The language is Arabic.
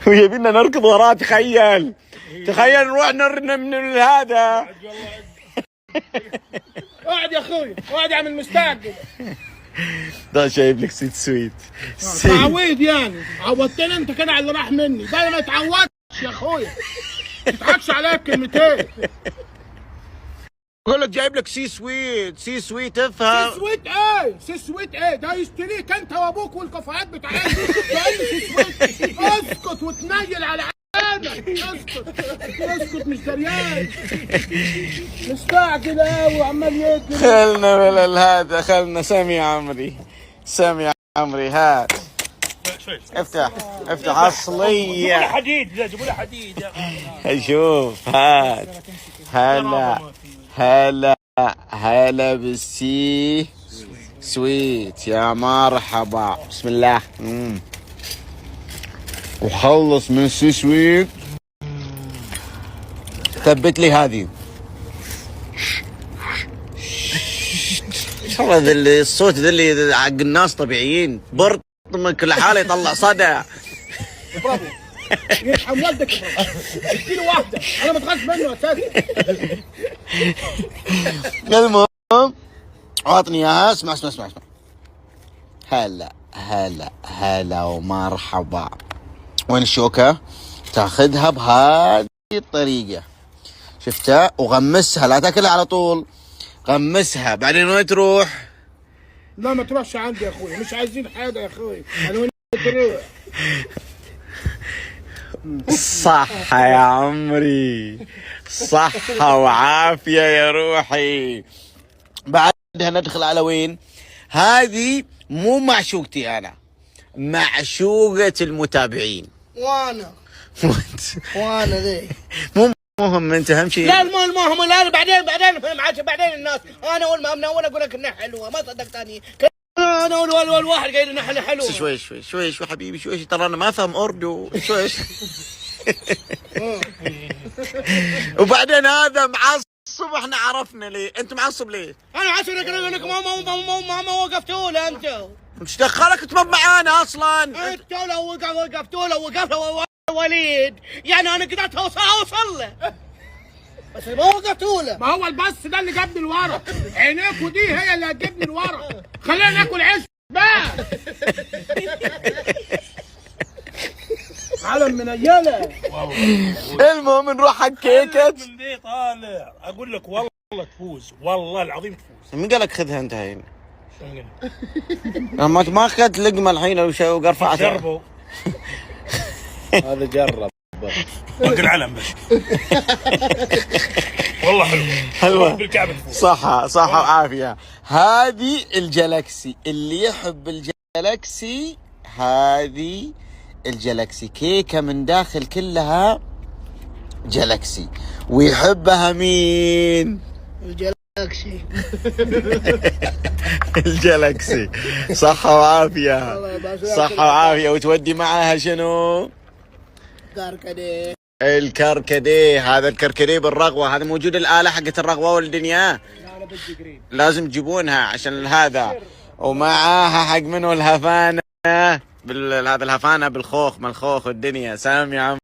ويبينا نركض وراه. تخيل نروح من هذا. اقعد يا اخوي، اقعد اعمل مستعجل. ده شايف لك سويت. تعويض يعني، عوضتني انت كده على اللي راح مني، ده ما يتعوضش يا اخويا. ما تضحكش عليا بكلمتين. بقول لك جايب لك سي سويت افهم. سي سويت ايه؟ ده يشتريك انت وابوك والكفاءات بتاعتك. سي سويت. اسكت وتنيل على عينك. اسكت مش دريان. مستعجل قوي وعمال يجري. خلنا بلا هذا، خلنا سامي عمري هات. افتح اصليه. جيبوا له حديد. شوف هات. هلا بالسي سويت يا مرحبا. بسم الله. وخلص من السي سويت. ثبت لي هذه. ترى الصوت اللي حق الناس طبيعيين. برطمك لحاله يطلع صدى. برافو. يرحم والدك. اديله واحده، انا متغاظ منه اساسا. المهم اعطني اياها. اسمع. هلا ومرحبا. وين الشوكة؟ تاخذها بهذه الطريقة، شفتها؟ وغمسها، لا تاكلها على طول، غمسها. بعدين وين تروح؟ لا ما تروحش عندي يا اخوي، مش عايزين حاجة يا اخوي، انا وين تروح؟ صحة يا عمري، صحة وعافية يا روحي. بعدها ندخل على وين؟ هذه مو معشوقتي أنا، معشوقة المتابعين. وانا ذي مو مهم، انت اهم شيء. لا المهم، لا بعدين بعدين الناس. انا اول ما اقول لك انها حلوه، ما صدقتني. انا اول واحد قايل انها حلوه. شوي حبيبي، شوي ترى انا ما فهم اردو. شوي. وبعدين هذا معصب، احنا عرفنا ليه. انت معصب ليه؟ انا معصب لك ما وقفتوا له انت. ايش دخلك؟ انت ما معانا اصلا. انت لو وقفتوا له وليد، يعني انا قدرت اوصل له، بس ما وقفتوا له. ما هو البص ده اللي جابني لورا، عينيك ودي هي اللي هتجيبني لورا. خلينا ناكل عيش بقى. علم منيله. المهم نروح حق كيكت. من دي طالع اقول لك والله تفوز، والله العظيم تفوز. مين قال لك خذها انت هين؟ ما اخذت لقمه الحين وقرفعتها. جربوا. هذا جرب باقي العلم بس. والله حلوه بالكعبه. صح وعافيه. هذه الجلاكسي، اللي يحب الجلاكسي هذه الجلاكسي كيكه من داخل كلها جلاكسي. ويحبها مين؟ الجلاكسي. الجلاكسي. صحة وعافية. وتودي معاها شنو؟ كركديه. الكركديه. هذا الكركديه بالرغوة، هذا موجود الآلة حقت الرغوة والدنيا. لازم تجيبونها عشان هذا. ومعاها حق منه الهفانة. هذا الهفانة بالخوخ، ما الخوخ والدنيا. سامي يا عم.